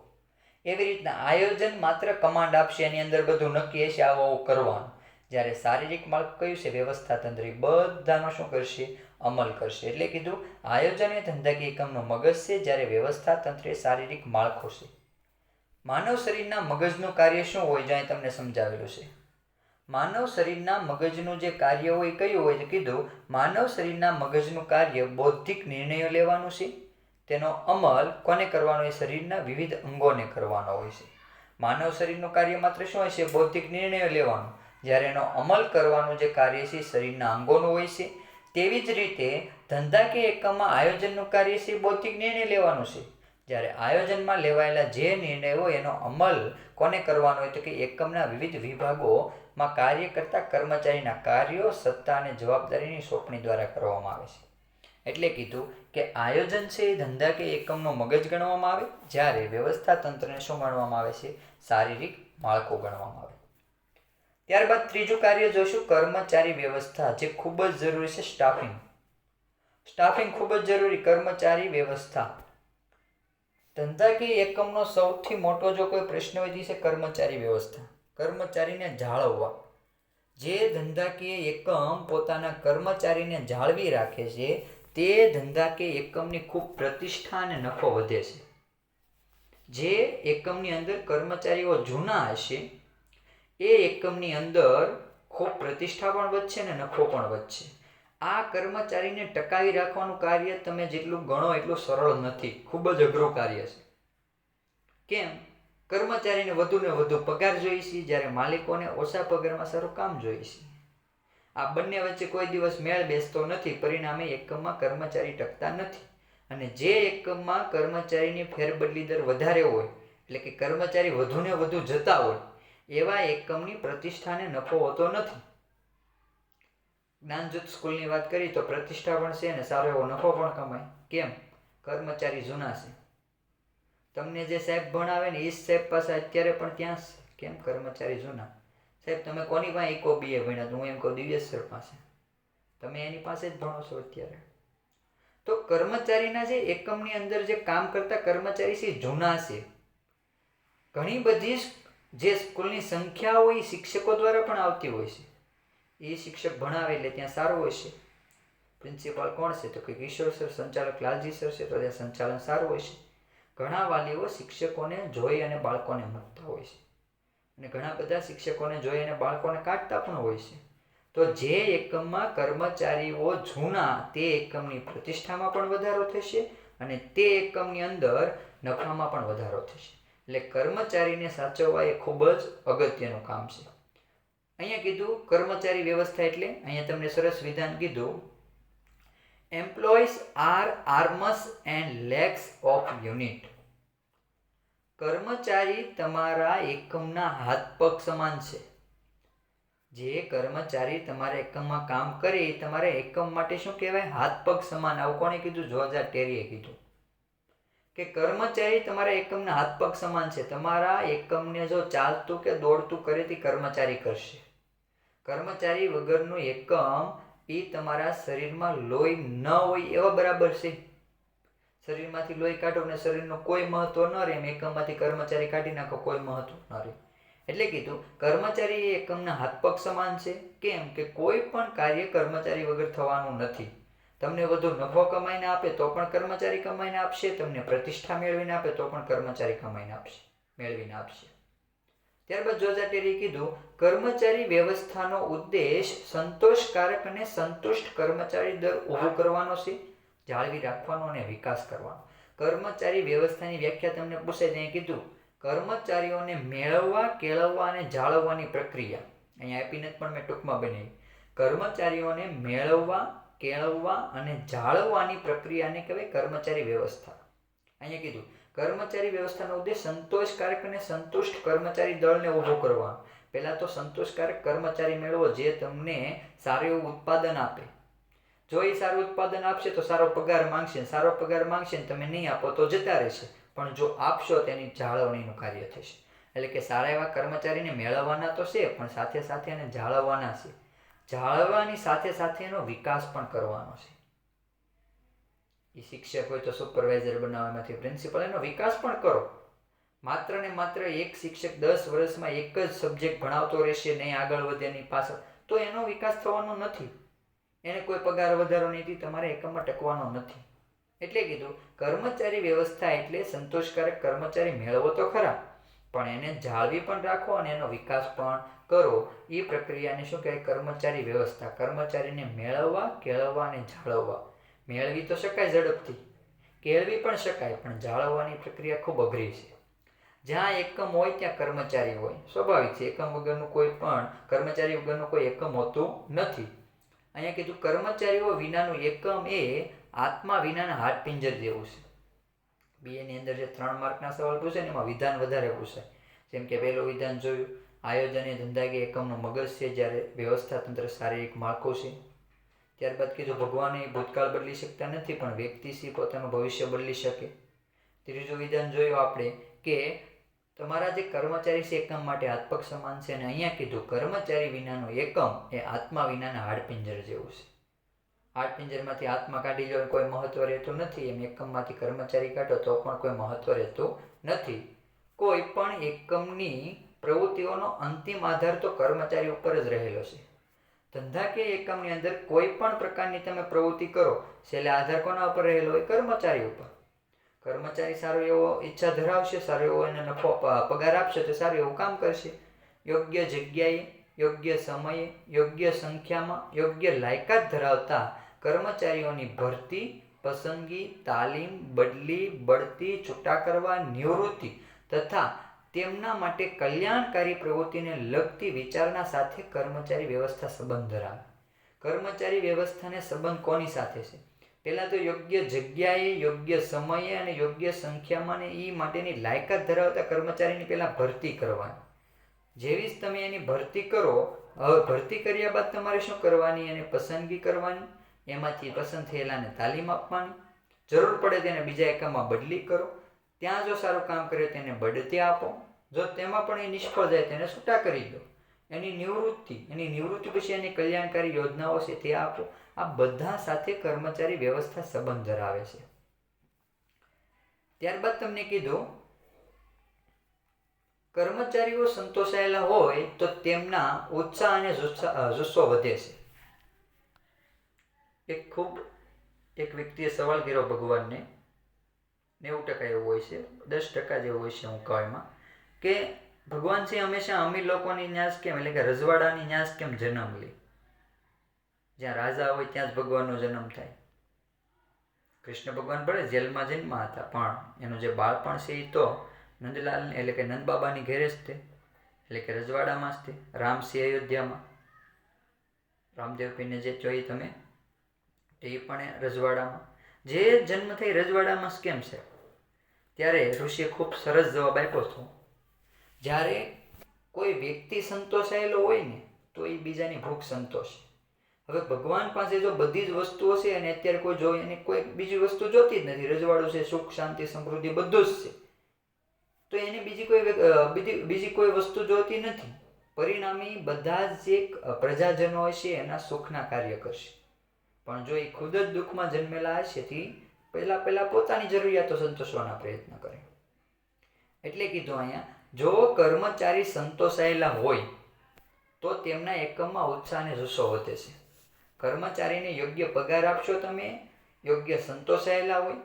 એવી રીતના આયોજન માત્ર કમાન્ડ આપશે, એની અંદર બધું નક્કી હશે આવું આવું કરવાનું. જ્યારે શારીરિક માળખું કયું છે? વ્યવસ્થા તંત્ર. એ બધાનો શું કરશે? અમલ કરશે. એટલે કીધું આયોજન એ ધંધાકીય એકમનો મગજ છે, જ્યારે વ્યવસ્થા તંત્ર એ શારીરિક માળખું છે. માનવ શરીરના મગજનું કાર્ય શું હોય? જ્યાં તમને સમજાવેલું છે. માનવ શરીરના મગજનું જે કાર્ય હોય કયું હોય? કીધું માનવ શરીરના મગજનું કાર્ય બૌદ્ધિક નિર્ણયો લેવાનું છે. તેનો અમલ કોને કરવાનો? એ શરીરના વિવિધ અંગોને કરવાનો હોય છે. માનવ શરીરનું કાર્ય માત્ર શું હોય છે? બૌદ્ધિક નિર્ણયો લેવાનું. જ્યારે એનો અમલ કરવાનું જે કાર્ય છે શરીરના અંગોનું હોય છે. તેવી જ રીતે ધંધાકીય એકમમાં આયોજનનું કાર્ય છે બૌદ્ધિક નિર્ણય લેવાનું છે. જ્યારે આયોજનમાં લેવાયેલા જે નિર્ણય હોય એનો અમલ કોને કરવાનો હોય? તો કે એકમના વિવિધ વિભાગોમાં કાર્ય કરતા કર્મચારીના કાર્યો, સત્તા અને જવાબદારીની સોંપણી દ્વારા કરવામાં આવે છે. એટલે કીધું કે આયોજન છે એ ધંધાકીય એકમનો મગજ ગણવામાં આવે, જ્યારે વ્યવસ્થા તંત્રને શું ગણવામાં આવે છે? શારીરિક માળખું ગણવામાં આવે. ત્યારબાદ ત્રીજું કાર્ય જોઈશું, કર્મચારી વ્યવસ્થા, જે ખૂબ જ જરૂરી છે. સ્ટાફિંગ ખૂબ જ જરૂરી. કર્મચારી વ્યવસ્થા ધંધાકીય એકમનો સૌથી મોટો જો કોઈ પ્રશ્ન હોય છે કર્મચારી વ્યવસ્થા. કર્મચારીને જાળવવા. જે ધંધાકીય એકમ પોતાના કર્મચારીને જાળવી રાખે છે તે ધંધાકીય એકમની ખૂબ પ્રતિષ્ઠા અને નફો વધે છે. જે એકમની અંદર કર્મચારીઓ જૂના હશે એ એકમની અંદર ખૂબ પ્રતિષ્ઠા પણ વધશે અને નફો પણ વધશે. આ કર્મચારીને ટકાવી રાખવાનું કાર્ય તમે જેટલું ગણો એટલું સરળ નથી, ખૂબ જ અઘરું કાર્ય છે. કેમ? કર્મચારીને વધુ ને વધુ પગાર જોઈએ છે, જ્યારે માલિકોને ઓછા પગારમાં સારું કામ જોઈએ છે. આ બંને વચ્ચે કોઈ દિવસ મેળ બેસતો નથી. પરિણામે એકમમાં કર્મચારી ટકતા નથી. અને જે એકમમાં કર્મચારીની ફેરબદલી દર વધારે હોય, એટલે કે કર્મચારી વધુ ને વધુ જતા હોય, એવા એકમની પ્રતિષ્ઠાને નફો હોતો નથી. જ્ઞાનજ્યોત સ્કૂલની વાત કરી તો પ્રતિષ્ઠા પણ છે અને સારો એવો નફો પણ કમાય. કેમ? કર્મચારી જૂના છે. તમને જે સાહેબ ભણાવે ને એ જ સાહેબ પાસે અત્યારે પણ ત્યાં છે. કેમ? કર્મચારી જૂના. સાહેબ તમે કોની પાસે ઇકો BA ભણ્યા? હું એમ કહું દિવ્યેશ સર પાસે. તમે એની પાસે જ ભણો છો અત્યારે. તો કર્મચારીના જે એકમની અંદર જે કામ કરતા કર્મચારી છે જૂના છે. ઘણી બધી જે સ્કૂલની સંખ્યા હોય એ શિક્ષકો દ્વારા પણ આવતી હોય છે. એ શિક્ષક ભણાવે એટલે ત્યાં સારું હોય છે. પ્રિન્સિપાલ કોણ છે? તો કે કિશોર સર. સંચાલક લાલજી સર છે તો ત્યાં સંચાલન સારું હોય છે. ઘણા વાલીઓ શિક્ષકોને જોઈ અને બાળકોને મૂકતા હોય છે, અને ઘણા બધા શિક્ષકોને જોઈ અને બાળકોને કાઢતા પણ હોય છે. તો જે એકમમાં કર્મચારીઓ જૂના, તે એકમની પ્રતિષ્ઠામાં પણ વધારો થશે અને તે એકમની અંદર નફામાં પણ વધારો થશે. એટલે કર્મચારીને સાચવવા એ ખૂબ જ અગત્યનું કામ છે. અહીંયા કીધું કર્મચારી વ્યવસ્થા એટલે અહીંયા તમને સરસ વિધાન કીધું, employees are arms and legs of unit. કર્મચારી તમારા એકમના હાથ પગ સમાન છે. જે કર્મચારી તમારા એકમમાં કામ કરે એ તમારા એકમ માટે શું કહેવાય? હાથ પગ સમાન. આવું કોણે કીધું? જોર્જ ટેરીએ કીધું કે કર્મચારી તમારા એકમના હાથ પગ સમાન છે. તમારા એકમને જો ચાલતું કે દોડતું કરે તે કર્મચારી કરશે. કર્મચારી વગરનું એકમ એ તમારા શરીરમાં લોહી ન હોય એવા બરાબર છે. શરીરમાંથી લોહી કાઢો ને શરીરનું કોઈ મહત્વ ન રહે, એમ એકમમાંથી કર્મચારી કાઢી નાખો, કોઈ મહત્વ ન રહે. એટલે કીધું કર્મચારી એ એકમના હાથ પગ સમાન છે. કેમ? કે કોઈ પણ કાર્ય કર્મચારી વગર થવાનું નથી. તમને વધુ નફો કમાઈને આપે તો પણ કર્મચારી કમાઈને આપશે. તમને પ્રતિષ્ઠા મેળવીને આપે તો પણ કર્મચારી મેળવીને આપશે. ત્યારબાદ જોર્જ ટેરીએ કીધું કર્મચારી વ્યવસ્થાનો ઉદ્દેશ સંતોષકારક અને સંતુષ્ટ કર્મચારી દર ઊભો કરવાનો છે, જાળવી રાખવાનો અને વિકાસ કરવાનો. કર્મચારી વ્યવસ્થાની વ્યાખ્યા તમને પૂછે ત્યાં કીધું કર્મચારીઓને મેળવવા, કેળવવા અને જાળવવાની પ્રક્રિયા. અહીંયા આપીને પણ મેં ટૂંકમાં બનાવી. કર્મચારીઓને મેળવવા, કેળવવા અને જાળવવાની પ્રક્રિયાને કહેવાય કર્મચારી વ્યવસ્થા. અહીંયા કીધું કર્મચારી વ્યવસ્થાનો ઉદ્દેશ સંતોષકારક અને સંતુષ્ટ કર્મચારી દળને ઊભો કરવાનો. પહેલા તો સંતોષકારક કર્મચારી મેળવો જે તમને સારું એવું ઉત્પાદન આપે. જો એ સારું ઉત્પાદન આપશે તો સારો પગાર માંગશે, સારો પગાર માંગશે ને તમે નહીં આપો તો જતા રહેશે. પણ જો આપશો તેની જાળવણીનું કાર્ય થશે. એટલે કે સારા એવા કર્મચારીને મેળવવાના તો છે, પણ સાથે સાથે એને જાળવવાના છે. જાળવવાની સાથે સાથે એનો વિકાસ પણ કરવાનો છે. એ શિક્ષક હોય તો સુપરવાઇઝર બનાવો, એમાંથી પ્રિન્સિપલ, એનો વિકાસ પણ કરો. માત્ર ને માત્ર એક શિક્ષક 10 વર્ષમાં એક જ સબ્જેક્ટ ભણાવતો રહેશે, નહીં આગળ વધે એની પાછળ, તો એનો વિકાસ થવાનો નથી. એને કોઈ પગાર વધારો નથી, તમારે એકમમાં ટકવાનો નથી. એટલે કીધું કર્મચારી વ્યવસ્થા એટલે સંતોષકારક કર્મચારી મેળવો તો ખરા, પણ એને જાળવી પણ રાખો અને એનો વિકાસ પણ કરો. એ પ્રક્રિયાને શું કહેવાય? કર્મચારી વ્યવસ્થા. કર્મચારીને મેળવવા, કેળવવા અને જાળવવા. મેળવી તો શકાય ઝડપથી, કેળવી પણ શકાય, પણ જાળવવાની પ્રક્રિયા ખૂબ અઘરી છે. જ્યાં એકમ હોય ત્યાં કર્મચારી હોય, સ્વાભાવિક છે. એકમ વગરનું કોઈ પણ કર્મચારી વગરનું કોઈ એકમ હોતું નથી. અહીંયા કીધું કર્મચારીઓ વિનાનું એકમ એ આત્મા વિનાના હાડપિંજર જેવું છે. બીએની અંદર જે 3 માર્કના સવાલ પૂછે ને એમાં વિધાન વધારે પૂછાય. જેમ કે પહેલું વિધાન જોયું, આયોજન એ ધંધાકીય એકમનું મગજ છે, જ્યારે વ્યવસ્થા તંત્ર શારીરિક માળખું છે. ત્યારબાદ કીધું ભગવાન એ ભૂતકાળ બદલી શકતા નથી, પણ વ્યક્તિ સી પોતાનું ભવિષ્ય બદલી શકે. ત્રીજું વિધાન જોયું આપણે કે તમારા જે કર્મચારી છે એકમ માટે હાથ પગ સમાન છે, અને અહીંયા કીધું કર્મચારી વિનાનો એકમ એ આત્મા વિનાના હાડપિંજર જેવું છે. હાડપિંજરમાંથી આત્મા કાઢી લો કોઈ મહત્વ રહેતું નથી, એમ એકમમાંથી કર્મચારી કાઢો તો પણ કોઈ મહત્વ રહેતું નથી. કોઈ પણ એકમની પ્રવૃત્તિઓનો અંતિમ આધાર તો કર્મચારી ઉપર જ રહેલો છે. ધંધાકીય એકમની અંદર કોઈ પણ પ્રકારની તમે પ્રવૃત્તિ કરો, છેલ્લે આધાર કોના ઉપર રહેલો હોય? કર્મચારી ઉપર. કર્મચારી સારો એવો ઈચ્છા ધરાવશે, સારો એવો એને નફો પગાર આપશે તો સારું એવું કામ કરશે. યોગ્ય જગ્યાએ, યોગ્ય સમયે, યોગ્ય સંખ્યામાં, યોગ્ય લાયકાત ધરાવતા કર્મચારીઓની ભરતી, પસંદગી, તાલીમ, બદલી, બઢતી, છૂટા કરવા, નિવૃત્તિ તથા તેમના માટે કલ્યાણકારી પ્રવૃત્તિને લગતી વિચારણા સાથે કર્મચારી વ્યવસ્થા સંબંધ ધરાવે. કર્મચારી વ્યવસ્થાને સંબંધ કોની સાથે છે? પહેલાં તો યોગ્ય જગ્યાએ, યોગ્ય સમયે અને યોગ્ય સંખ્યામાં ને એ માટેની લાયકાત ધરાવતા કર્મચારીની પહેલાં ભરતી કરવાની. જેવી જ તમે એની ભરતી કરો, હવે ભરતી કર્યા બાદ તમારે શું કરવાની? એને પસંદગી કરવાની, એમાંથી પસંદ થયેલાને તાલીમ આપવાની, જરૂર પડે તેને બીજા એકમમાં બદલી કરો, ત્યાં જો સારું કામ કરે તેને બઢતી આપો, જો તેમાં પણ એ નિષ્ફળ જાય તેને છૂટા કરી દો. એની નિવૃત્તિ પછી એની કલ્યાણકારી યોજનાઓ છે તે આપો. આ બધા સાથે કર્મચારી વ્યવસ્થા સંબંધ ધરાવે છે. ત્યારબાદ તમને કીધું કર્મચારીઓ સંતોષાયેલા હોય તો તેમના ઉત્સાહ અને જુસ્સો વધે છે. એક વ્યક્તિએ સવાલ કર્યો ભગવાનને, 90% એવું હોય છે, 10% જેવું હોય છે હું કહેવામાં, કે ભગવાન છે હંમેશા અમીર લોકોની ન્યાસ કેમ, એટલે કે રજવાડાની ન્યાસ કેમ જન્મ લે? જ્યાં રાજા હોય ત્યાં જ ભગવાનનો જન્મ થાય. કૃષ્ણ ભગવાન ભલે જેલમાં જન્મા હતા, પણ એનું જે બાળપણ છે એ તો નંદલાલ એટલે કે નંદ બાબાની ઘેરે જ તે, એટલે કે રજવાડામાં જ તે. રામ છે અયોધ્યામાં, રામદેવ પીને જે જોઈ તમે એ પણ રજવાડામાં. જે જન્મ થઈ રજવાડામાં જ કેમ છે? ત્યારે ઋષિએ ખૂબ સરસ જવાબ આપ્યો હતો. જ્યારે કોઈ વ્યક્તિ સંતોષાયેલો હોય ને તો એ બીજાની ભૂખ સંતોષે. હવે ભગવાન પાસે જો બધી જ વસ્તુઓ છે અને અત્યારે કોઈ જોઈએ એને કોઈ બીજી વસ્તુ જોતી જ નથી, રજવાડું છે, સુખ શાંતિ સમૃદ્ધિ બધું જ છે, તો એને બીજી કોઈ વસ્તુ જોતી નથી. પરિણામી બધા જ જે પ્રજાજનો હશે એના સુખના કાર્ય કરશે. પણ જો એ ખુદ જ દુઃખમાં જન્મેલા હશે તે પહેલા પોતાની જરૂરિયાતો સંતોષવાના પ્રયત્ન કરે. એટલે કીધું અહીંયા, જો કર્મચારી સંતોષાયેલા હોય તો તેમના એકમમાં ઉત્સાહ અને જુસ્સો વધે છે. કર્મચારીને યોગ્ય પગાર આપશો તમે, યોગ્ય સંતોષાયેલા હોય.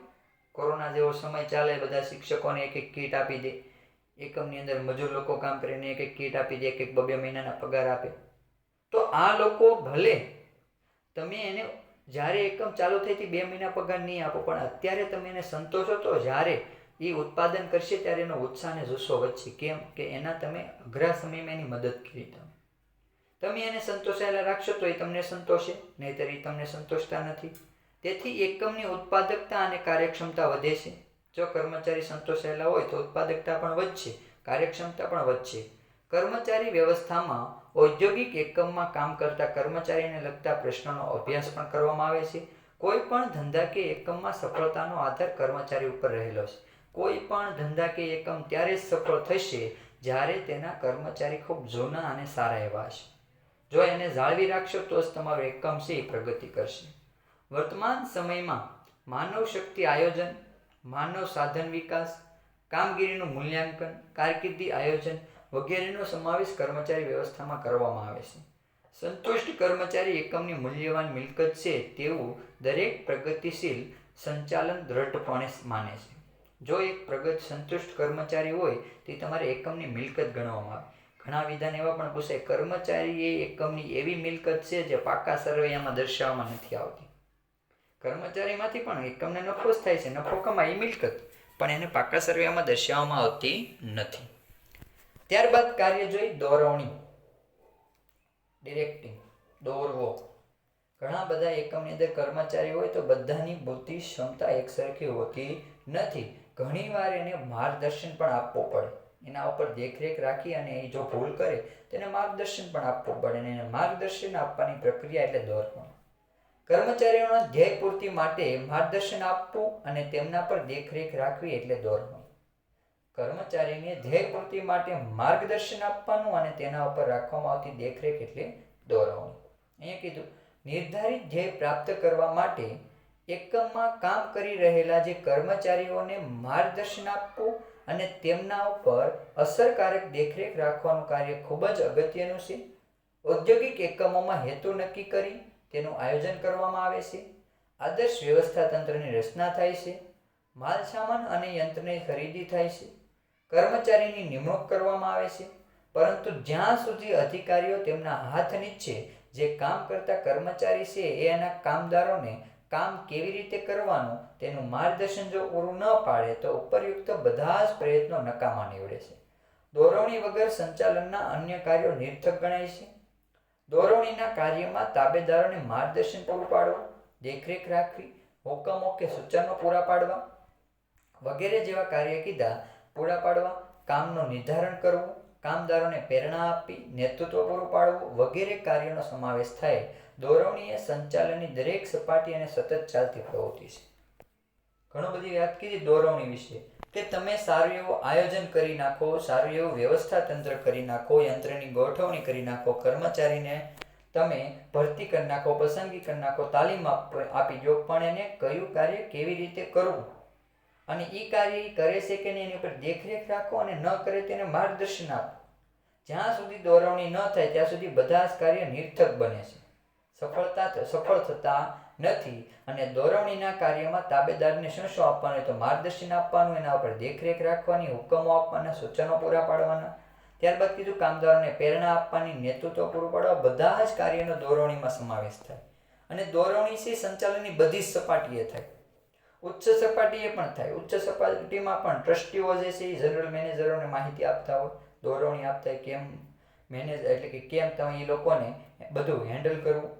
કોરોના જેવો સમય ચાલે, બધા શિક્ષકોને એક કીટ આપી દે, એકમની અંદર મજૂર લોકો કામ કરીને એક કીટ આપી દે, 1-2 મહિનાના પગાર આપે. તો આ લોકો ભલે તમે એને જ્યારે એકમ ચાલુ થઈ 2 મહિના પગાર નહીં આપો, પણ અત્યારે તમે એને સંતોષો તો જ્યારે એ ઉત્પાદન કરશે ત્યારે એનો ઉત્સાહ અને જુસ્સો વધશે. કેમ કે એના તમે અઘરા સમયમાં એની મદદ કરી. તમે એને સંતોષાયેલા રાખશો તો એ તમને સંતોષે, નહીંતર એ તમને સંતોષતા નથી. તેથી એકમની ઉત્પાદકતા અને કાર્યક્ષમતા વધે છે. જો કર્મચારી સંતોષાયેલા હોય તો ઉત્પાદકતા પણ વધશે, કાર્યક્ષમતા પણ વધશે. કર્મચારી વ્યવસ્થામાં ઔદ્યોગિક એકમમાં કામ કરતા કર્મચારીને લગતા પ્રશ્નોનો અભ્યાસ પણ કરવામાં આવે છે. કોઈ પણ ધંધાકીય એકમમાં સફળતાનો આધાર કર્મચારી ઉપર રહેલો છે. કોઈ પણ ધંધાકીય એકમ ત્યારે જ સફળ થશે જ્યારે તેના કર્મચારી ખૂબ જૂના અને સારા એવા હશે. જો એને જાળવી રાખશો તો જ તમારું એકમ છે એ પ્રગતિ કરશે. વર્તમાન સમયમાં માનવ શક્તિ આયોજન, માનવ સાધન વિકાસ, કામગીરીનું મૂલ્યાંકન, કારકિર્દી આયોજન વગેરેનો સમાવેશ કર્મચારી વ્યવસ્થામાં કરવામાં આવે છે. સંતુષ્ટ કર્મચારી એકમની મૂલ્યવાન મિલકત છે તેવું દરેક પ્રગતિશીલ સંચાલન દ્રઢપણે માને છે. જો એક પ્રગત સંતુષ્ટ કર્મચારી હોય તે તમારે એકમની મિલકત ગણવામાં આવે. ઘણા વિધાન એવા પણ પૂછાય, કર્મચારી એ એકમની એવી મિલકત છે જે પાકા સરવૈયામાં દર્શાવવામાં નથી આવતી. કર્મચારીમાંથી પણ એકમને નફો જ થાય છે, નફો કમાય એ મિલકત, પણ એને પાકા સરવૈયામાં દર્શાવવામાં આવતી નથી. ત્યારબાદ કાર્ય જોઈ દોરવણી, ડિરેક્ટિંગ, દોરવો. ઘણા બધા એકમની અંદર કર્મચારી હોય તો બધાની બુદ્ધિ ક્ષમતા એકસરખી હોતી નથી. ઘણીવાર એને માર્ગદર્શન પણ આપવું પડે, એના ઉપર દેખરેખ રાખી અને એ જો ભૂલ કરે તેને માર્ગદર્શન પણ આપવું પડે, અને એને માર્ગદર્શન આપવાની પ્રક્રિયા એટલે દોરવણી. કર્મચારીઓના ધ્યેય પૂર્તિ માટે માર્ગદર્શન આપવું અને તેમના પર દેખરેખ રાખવી એટલે દોરવણી. કર્મચારીને ધ્યેય પૂર્તિ માટે માર્ગદર્શન આપવાનું અને તેના ઉપર રાખવામાં આવતી દેખરેખ એટલે દોરવણી. અહીંયા કીધું, નિર્ધારિત ધ્યેય પ્રાપ્ત કરવા માટે એકમમાં કામ કરી રહેલા જે કર્મચારીઓને માર્ગદર્શન આપવું અને તેમના ઉપર અસરકારક દેખરેખ રાખવાનું કાર્ય ખૂબ જ અગત્યનું છે. ઔદ્યોગિક એકમોમાં હેતુ નક્કી કરી તેનું આયોજન કરવામાં આવે છે. આદર્શ વ્યવસ્થા તંત્રની રચના થાય છે. માલ સામાન અને યંત્રની ખરીદી થાય છે. કર્મચારીની નિમણૂક કરવામાં આવે છે. પરંતુ જ્યાં સુધી અધિકારીઓ તેમના હાથ નીચે જે કામ કરતા કર્મચારી છે એના કામદારોને કામ કેવી રીતે કરવાનું તેનું માર્ગદર્શન જો પૂરું ન પાડે તો ઉપરયુક્ત બધા જ પ્રયત્નો નકામા નીવડે છે. દોરવણી વગર સંચાલનના અન્ય કાર્યો નિરર્થક ગણાય છે. દોરવણીના કાર્યમાં તાબેદારોને માર્ગદર્શન પૂરું પાડવું, દેખરેખ રાખવી, હુકમો કે સૂચનો પૂરા પાડવા વગેરે જેવા કાર્ય કીધા પૂરા પાડવા, કામનું નિર્ધારણ કરવું, કામદારોને પ્રેરણા આપવી, નેતૃત્વ પૂરું પાડવું વગેરે કાર્યોનો સમાવેશ થાય. દોરવણી એ સંચાલનની દરેક સપાટી અને સતત ચાલતી પ્રવૃત્તિ છે. ઘણું બધી વાત કીધી દોરવણી વિશે કે તમે સારું એવું આયોજન કરી નાખો, સારું એવું વ્યવસ્થા તંત્ર કરી નાખો, યંત્રની ગોઠવણી કરી નાખો, કર્મચારીને તમે ભરતી કરી નાખો, પસંદગી કરી નાખો, તાલીમ આપી દો, પણ એને કયું કાર્ય કેવી રીતે કરવું અને એ કાર્ય એ કરે છે કે નહીં એની ઉપર દેખરેખ રાખો અને ન કરે તેને માર્ગદર્શન આપો. જ્યાં સુધી દોરવણી ન થાય ત્યાં સુધી બધા જ કાર્ય નિરર્થક બને છે, સફળ થતા નથી. અને દોરવણીના કાર્યમાં તાબેદારને શું શું આપવાનું, તો માર્ગદર્શન આપવાનું, એના ઉપર દેખરેખ રાખવાની, હુકમો આપવાના, સૂચનો પૂરા પાડવાના. ત્યારબાદ કીધું કામદારોને પ્રેરણા આપવાની, નેતૃત્વ પૂરું પાડવા, બધા જ કાર્યનો દોરવણીમાં સમાવેશ થાય. અને દોરવણી છે સંચાલનની બધી જ સપાટીએ થાય, ઉચ્ચ સપાટીએ પણ થાય. ઉચ્ચ સપાટીમાં પણ ટ્રસ્ટીઓ જે છે એ જનરલ મેનેજરોને માહિતી આપતા હોય, દોરવણી આપતા હોય કેમ મેનેજ એટલે કે કેમ તમે એ લોકોને બધું હેન્ડલ કરવું.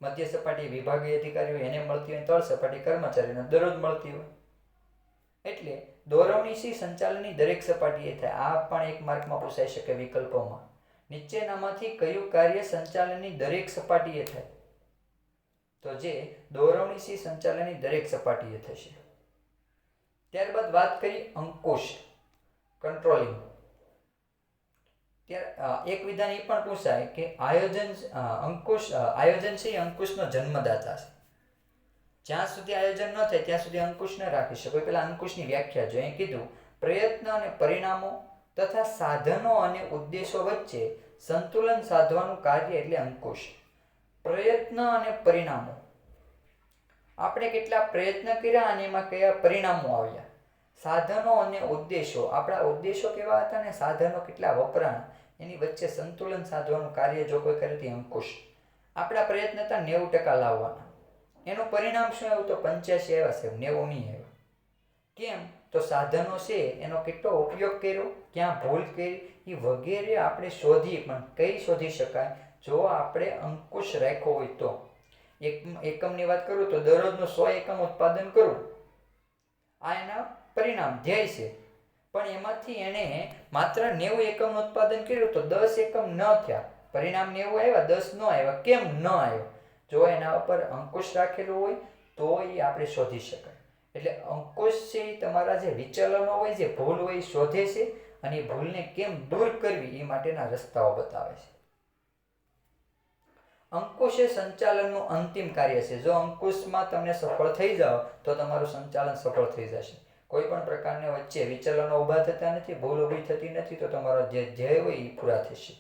મધ્ય સપાટી વિભાગીય અધિકારીઓ એને મળતી હોય, તળ સપાટી કર્મચારીઓને દરરોજ મળતી હોય. એટલે દોરવણી છે સંચાલનની દરેક સપાટીએ થાય. આ પણ એક માર્કમાં પૂછાઈ શકે વિકલ્પોમાં. નીચેનામાંથી કયું કાર્ય સંચાલનની દરેક સપાટીએ થાય, તો જે દોરવણી છે સંચાલનની દરેક સપાટીએ થશે. ત્યારબાદ વાત કરી અંકુશ, કંટ્રોલિંગ. એક વિધાન એ પણ પૂછાય કે આયોજન છે એ અંકુશનો જન્મદાતા છે. જ્યાં સુધી આયોજન ન થાય ત્યાં સુધી અંકુશ ન રાખી શકો. પેલા અંકુશની વ્યાખ્યા જોઈએ. કીધું, પ્રયત્ન અને પરિણામો તથા સાધનો અને ઉદ્દેશો વચ્ચે સંતુલન સાધવાનું કાર્ય એટલે અંકુશ. પ્રયત્ન અને પરિણામો, આપણે કેટલા પ્રયત્ન કર્યા અને એમાં કયા પરિણામો આવ્યા. સાધનો અને ઉદ્દેશો, આપણા ઉદ્દેશો કેવા હતા ને સાધનો કેટલા વપરાણ, એની વચ્ચે સંતુલન સાધવાનું કાર્ય જો કોઈ કરે તે અંકુશ. આપણા પ્રયત્ન હતા 90% લાવવાના, એનું પરિણામ શું આવ્યું, તો 85 આવ્યા છે, 90 નહીં આવ્યા. કેમ, તો સાધનો છે એનો કેટલો ઉપયોગ કર્યો, ક્યાં ભૂલ કરી, એ વગેરે આપણે શોધી. પણ કઈ શોધી શકાય, જો આપણે અંકુશ રાખ્યો હોય તો. એકમની વાત કરું તો દરરોજનું 100 એકમ ઉત્પાદન કરું, આ એના પરિણામ ધ્યેય છે. પણ એમાંથી એણે માત્ર 90 એકમ ઉત્પાદન કર્યું તો 10 એકમ ન થયા, પરિણામ 90 આવ્યા, 10 ન આવ્યા. કેમ ન આવ્યો, જો એના ઉપર અંકુશ રાખેલું હોય તો એ આપણે શોધી શકાય. એટલે અંકુશ છે એ તમારા જે વિચલનો હોય, જે ભૂલ હોય એ શોધે છે અને એ ભૂલને કેમ દૂર કરવી એ માટેના રસ્તાઓ બતાવે છે. અંકુશ એ સંચાલનનું અંતિમ કાર્ય છે. જો અંકુશમાં તમે સફળ થઈ જાઓ તો તમારું સંચાલન સફળ થઈ જશે. કોઈ પણ પ્રકારના વચ્ચે વિચલનો ઊભા થતા નથી, ભૂલ ઊભી થતી નથી, તો તમારો જે ધ્યેય હોય એ પૂરા થશે.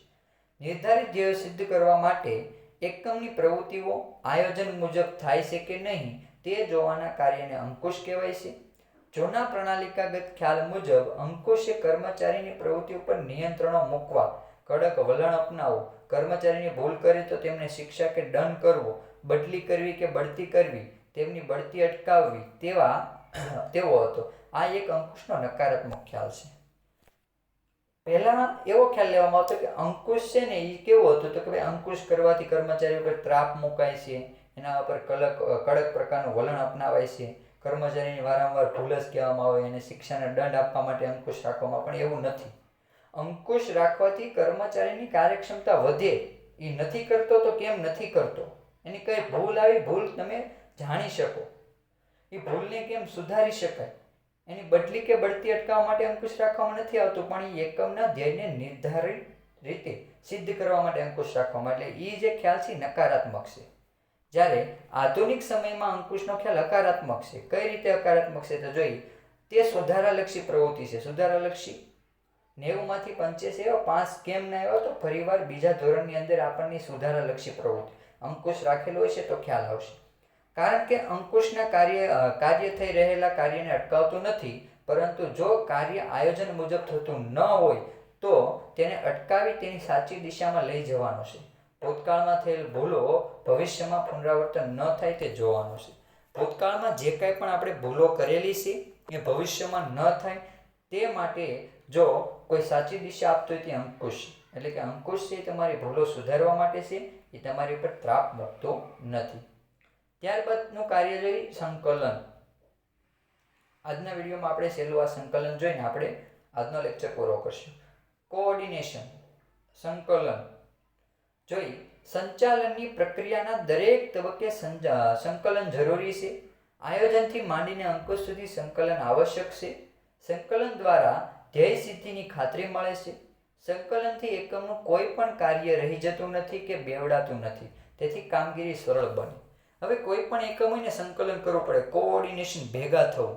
નિર્ધારિત ધ્યેય સિદ્ધ કરવા માટે એકમની પ્રવૃત્તિઓ આયોજન મુજબ થાય છે કે નહીં તે જોવાના કાર્યને અંકુશ કહેવાય છે. જૂના પ્રણાલિકાગત ખ્યાલ મુજબ અંકુશે કર્મચારીની પ્રવૃત્તિ ઉપર નિયંત્રણો મૂકવા, કડક વલણ અપનાવવું, કર્મચારીની ભૂલ કરે તો તેમને શિક્ષા કે દંડ કરવો, બદલી કરવી કે બઢતી કરવી, તેમની બઢતી અટકાવવી તેવો હતો. આ એક અંકુશનો નકારાત્મક ખ્યાલ છે. પહેલા એવો ખ્યાલ લેવામાં આવતો કે અંકુશ છે ને એ કેવું હતું તો કે ભાઈ અંકુશ કરવાથી કર્મચારી ઉપર ત્રાપ મુકાય છે, એના ઉપર કડક પ્રકારનું વલણ અપનાવાય છે, કર્મચારીની વારંવાર ભૂલ જ કહેવામાં આવે અને શિક્ષાને દંડ આપવા માટે અંકુશ રાખવામાં. પણ એવું નથી. અંકુશ રાખવાથી કર્મચારીની કાર્યક્ષમતા વધે. એ નથી કરતો તો કેમ નથી કરતો, એની કઈ ભૂલ આવી, ભૂલ તમે જાણી શકો, એ ભૂલને કેમ સુધારી શકાય, એની બદલી કે બઢતી અટકાવવા માટે અંકુશ રાખવામાં નથી આવતું, પણ એ એકમના ધ્યેયને નિર્ધારિત રીતે સિદ્ધ કરવા માટે અંકુશ રાખવામાં. એટલે એ જે ખ્યાલ છે નકારાત્મક છે. જ્યારે આધુનિક સમયમાં અંકુશનો ખ્યાલ હકારાત્મક છે. કઈ રીતે હકારાત્મક છે તો જોઈએ, તે સુધારાલક્ષી પ્રવૃત્તિ છે. સુધારાલક્ષી 90માંથી 85 5 કેમ ના આવ્યો તો ફરીવાર બીજા ધોરણની અંદર આપણને સુધારાલક્ષી પ્રવૃત્તિ અંકુશ રાખેલો હોય છે તો ખ્યાલ આવશે. કારણ કે અંકુશના કાર્ય થઈ રહેલા કાર્યને અટકાવતું નથી, પરંતુ જો કાર્ય આયોજન મુજબ થતું ન હોય તો તેને અટકાવી તેની સાચી દિશામાં લઈ જવાનો છે. ભૂતકાળમાં થયેલ ભૂલો ભવિષ્યમાં પુનરાવર્તન ન થાય તે જોવાનું છે. ભૂતકાળમાં જે કાંઈ પણ આપણે ભૂલો કરેલી છે એ ભવિષ્યમાં ન થાય તે માટે જો કોઈ સાચી દિશા આપતો હોય તે અંકુશ, એટલે કે અંકુશ છે તમારી ભૂલો સુધારવા માટે છે, એ તમારી ઉપર ત્રાપ મૂકતો નથી. ત્યારબાદનું કાર્ય જોઈ સંકલન. આજના વિડીયોમાં આપણે છેલ્લું આ સંકલન જોઈને આપણે આજનો લેક્ચર પૂરો કરશું. કોઓર્ડિનેશન, સંકલન જોઈ. સંચાલનની પ્રક્રિયાના દરેક તબક્કે સંકલન જરૂરી છે. આયોજનથી માંડીને અંકુશ સુધી સંકલન આવશ્યક છે. સંકલન દ્વારા ધ્યેય સિદ્ધિની ખાતરી મળે છે. સંકલનથી એકમનું કોઈ પણ કાર્ય રહી જતું નથી કે બેવડાતું નથી, તેથી કામગીરી સરળ બને. હવે કોઈ પણ એકમ હોય ને સંકલન કરવું પડે, કોઓર્ડિનેશન, ભેગા થવું.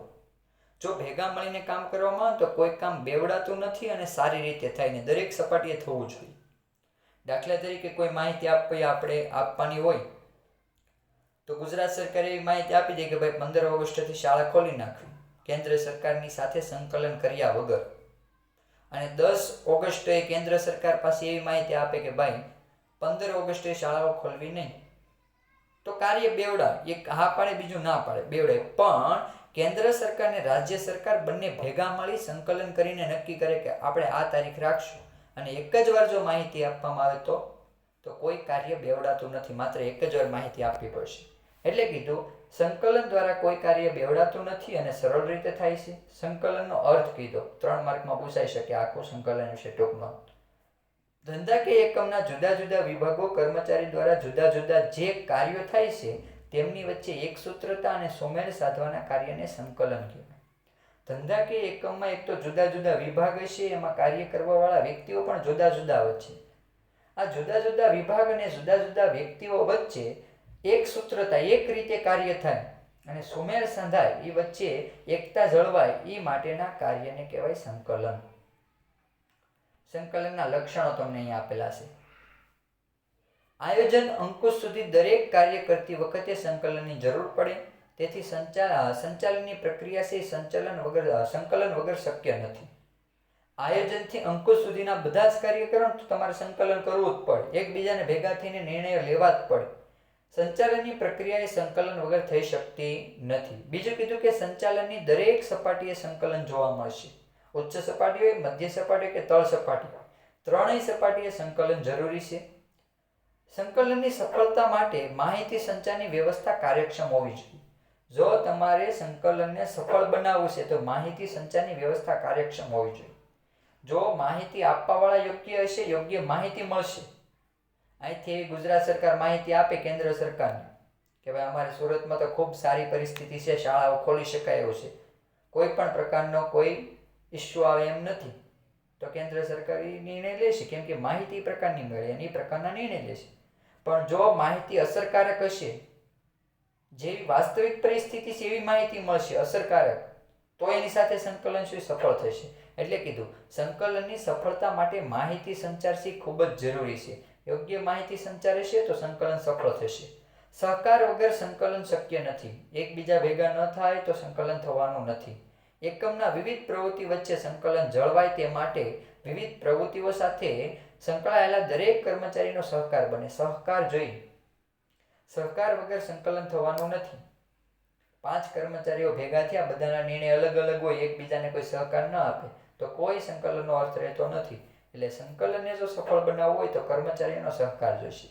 જો ભેગા મળીને કામ કરવામાં આવે તો કોઈ કામ બેવડાતું નથી અને સારી રીતે થાય ને દરેક સપાટીએ થવું જોઈએ. દાખલા તરીકે કોઈ માહિતી આપણે આપવાની હોય તો ગુજરાત સરકારે એવી માહિતી આપી દે કે ભાઈ 15 ઓગસ્ટથી શાળા ખોલી નાખવી કેન્દ્ર સરકારની સાથે સંકલન કર્યા વગર, અને 10 ઓગસ્ટે કેન્દ્ર સરકાર પાસે એવી માહિતી આપે કે ભાઈ 15 ઓગસ્ટે શાળાઓ ખોલવી નહીં, તો કાર્ય બેવડા, એક હા પાડે બીજું ના પાડે, બેવડે. પણ કેન્દ્ર સરકાર ને રાજ્ય સરકાર બંને ભેગા મળી સંકલન કરીને નક્કી કરે કે આપણે આ તારીખ રાખશું, અને એક જ વાર જો માહિતી આપવામાં આવે તો કોઈ કાર્ય બેવડાતું નથી, માત્ર એક જ વાર માહિતી આપવી પડશે. એટલે કીધું સંકલન દ્વારા કોઈ કાર્ય બેવડાતું નથી અને સરળ રીતે થાય છે. સંકલનનો અર્થ કીધો, 3 માર્કમાં પૂછાઈ શકે આખું સંકલન વિશે ટૂંકમાં. ધંધાકીય એકમના જુદા જુદા વિભાગો કર્મચારી દ્વારા જુદા જુદા જે કાર્યો થાય છે તેમની વચ્ચે એક સૂત્રતા અને સુમેળ સાધવાના કાર્યને સંકલન કહેવાય. ધંધાકીય એકમમાં એક તો જુદા જુદા વિભાગ હશે, એમાં કાર્ય કરવાવાળા વ્યક્તિઓ પણ જુદા જુદા વચ્ચે, આ જુદા જુદા વિભાગ અને જુદા જુદા વ્યક્તિઓ વચ્ચે એક સૂત્રતા, એક રીતે કાર્ય થાય અને સુમેળ સાધાય, એ વચ્ચે એકતા જળવાય, એ માટેના કાર્યને કહેવાય સંકલન. સંકલનના લક્ષણો તમને અહીં આપેલા છે. આયોજન અંકુશ સુધી દરેક કાર્ય કરતી વખતે સંકલનની જરૂર પડે, તેથી સંચાલનની પ્રક્રિયા છે સંકલન વગર શક્ય નથી. આયોજનથી અંકુશ સુધીના બધા જ કાર્ય કરો તો તમારે સંકલન કરવું જ પડે, એકબીજાને ભેગા થઈને નિર્ણયો લેવા જ પડે. સંચાલનની પ્રક્રિયા એ સંકલન વગર થઈ શકતી નથી. બીજું કીધું કે સંચાલનની દરેક સપાટીએ સંકલન જોવા મળશે. ઉચ્ચ સપાટી હોય, મધ્ય સપાટી કે તળ સપાટી, ત્રણેય સપાટીએ સંકલન જરૂરી છે. સંકલનની સફળતા માટે માહિતી સંચારની વ્યવસ્થા કાર્યક્ષમ હોવી જોઈએ. જો તમારે સંકલનને સફળ બનાવવું છે તો માહિતી સંચારની વ્યવસ્થા કાર્યક્ષમ હોવી જોઈએ. જો માહિતી આપવાવાળા યોગ્ય હશે, યોગ્ય માહિતી મળશે. અહીંથી ગુજરાત સરકાર માહિતી આપે કેન્દ્ર સરકારને કે ભાઈ અમારે સુરતમાં તો ખૂબ સારી પરિસ્થિતિ છે, શાળાઓ ખોલી શકાય એવું છે, કોઈ પણ પ્રકારનો કોઈ ઇસ્યુ આવે એમ નથી, તો કેન્દ્ર સરકાર એ નિર્ણય લેશે, કેમ કે માહિતી એ પ્રકારની મળે અને એ પ્રકારના નિર્ણય લેશે. પણ જો માહિતી અસરકારક હશે, જેવી વાસ્તવિક પરિસ્થિતિ છે એવી માહિતી મળશે અસરકારક, તો એની સાથે સંકલન શું સફળ થશે. એટલે કીધું સંકલનની સફળતા માટે માહિતી સંચાર ખૂબ જ જરૂરી છે. યોગ્ય માહિતી સંચાર હશે તો સંકલન સફળ થશે. સહકાર વગર સંકલન શક્ય નથી. એકબીજા ભેગા ન થાય તો સંકલન થવાનું નથી. એકમના વિવિધ પ્રવૃત્તિ વચ્ચે સંકલન જળવાય તે માટે વિવિધ પ્રવૃત્તિઓ સાથે સંકળાયેલા દરેક કર્મચારીનો સહકાર બને. સહકાર જોઈએ. સહકાર વગર સંકલન થવાનું નથી. 5 કર્મચારીઓ ભેગા થયા, બધાના નિર્ણય અલગ અલગ હોય, એકબીજાને કોઈ સહકાર ન આપે તો કોઈ સંકલનનો અર્થ રહેતો નથી. એટલે સંકલનને જો સફળ બનાવવું હોય તો કર્મચારીઓનો સહકાર જોઈશે.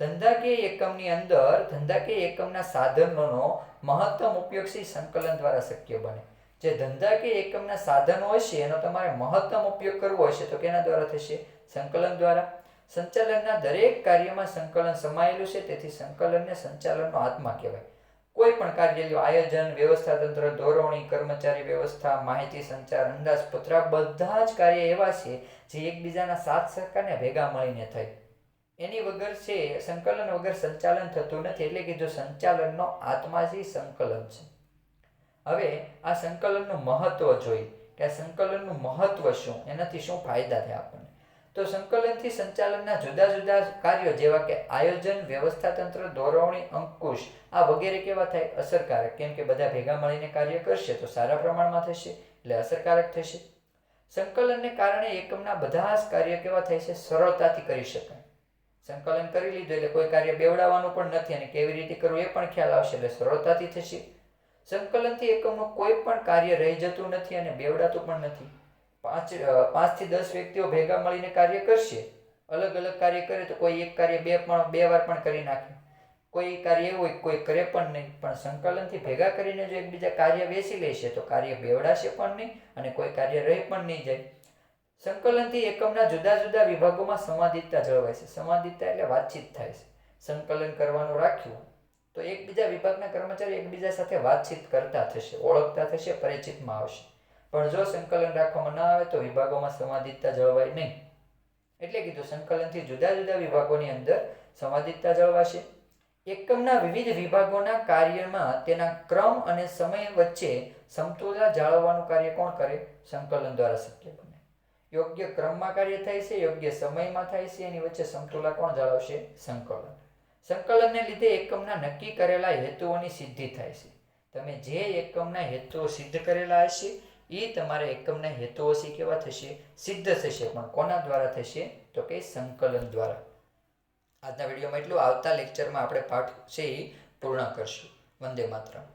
ધંધાકીય એકમની અંદર ધંધાકીય એકમના સાધનોનો મહત્તમ ઉપયોગ સંકલન દ્વારા શક્ય બને. જે ધંધાકીય એકમના સાધનો હશે એનો તમારે મહત્તમ ઉપયોગ કરવો હશે તો કેના દ્વારા થશે? સંકલન દ્વારા. સંચાલનના દરેક કાર્યમાં સંકલન સમાયેલું છે, તેથી સંકલનને સંચાલનનો આત્મા કહેવાય. કોઈ પણ કાર્ય લ્યો, આયોજન, વ્યવસ્થા તંત્ર, દોરવણી, કર્મચારી વ્યવસ્થા, માહિતી સંચાર, અંદાજપત્ર, બધા જ કાર્ય એવા છે જે એકબીજાના સાથ સહકારને ભેગા મળીને થાય. એની વગર છે સંકલન વગર સંચાલન થતું નથી. એટલે કીધું સંચાલનનો આત્મા છે સંકલન છે. હવે આ સંકલનનું મહત્વ જોઈ કે આ સંકલનનું મહત્વ શું, એનાથી શું ફાયદા થાય આપણને. તો સંકલનથી સંચાલનના જુદા જુદા કાર્યો જેવા કે આયોજન, વ્યવસ્થા તંત્ર, દોરવણી, અંકુશ આ વગેરે કેવા થાય? અસરકારક. કેમ કે બધા ભેગા મળીને કાર્ય કરશે તો સારા પ્રમાણમાં થશે, એટલે અસરકારક થશે. સંકલનને કારણે એકમના બધા જ કાર્ય કેવા થાય છે? સરળતાથી કરી શકાય. સંકલન કરી લીધું એટલે કોઈ કાર્ય બેવડાવવાનું પણ નથી અને કેવી રીતે કરવું એ પણ ખ્યાલ આવશે, એટલે સરળતાથી થશે. સંકલનથી એકમનું કોઈ પણ કાર્ય રહી જતું નથી અને બેવડાતું પણ નથી. 5 થી 10 વ્યક્તિઓ ભેગા મળીને કાર્ય કરશે, અલગ અલગ કાર્ય કરે તો કોઈ એક કાર્ય બે વાર પણ કરી નાખે, કોઈ કાર્ય એવું હોય કોઈ કરે પણ નહીં. પણ સંકલનથી ભેગા કરીને જો એકબીજા કાર્ય વેચી લેશે તો કાર્ય બેવડાશે પણ નહીં અને કોઈ કાર્ય રહી પણ નહીં જાય. સંકલનથી એકમના જુદા જુદા વિભાગોમાં સંવાદિતતા જળવાય છે. સંવાદિતતા એટલે વાતચીત થાય છે. સંકલન કરવાનું રાખ્યું તો એકબીજા વિભાગના કર્મચારી એકબીજા સાથે વાતચીત કરતા થશે, ઓળખતા થશે, પરિચિતમાં આવશે. પણ જો સંકલન રાખવામાં ન આવે તો વિભાગોમાં સંવાદિતતા જળવાય નહીં. એટલે કીધું સંકલનથી જુદા જુદા વિભાગોની અંદર સંવાદિતતા જળવાશે. એકમના વિવિધ વિભાગોના કાર્યમાં તેના ક્રમ અને સમય વચ્ચે સમતુલા જાળવવાનું કાર્ય કોણ કરે? સંકલન દ્વારા શક્ય બને. યોગ્ય ક્રમમાં કાર્ય થાય છે, યોગ્ય સમયમાં થાય છે, એની વચ્ચે સમતુલા કોણ જાળવશે? સંકલન. સંકલનને લીધે એકમના નક્કી કરેલા હેતુઓની સિદ્ધિ થાય છે. તમે જે એકમના હેતુઓ સિદ્ધ કરેલા હશે એ તમારા એકમના હેતુઓ કેવા થશે? સિદ્ધ થશે. પણ કોના દ્વારા થશે? તો કે સંકલન દ્વારા. આજના વિડીયોમાં એટલું. આવતા લેક્ચરમાં આપણે પાઠ છે એ પૂર્ણ કરશું. વંદે માતરમ.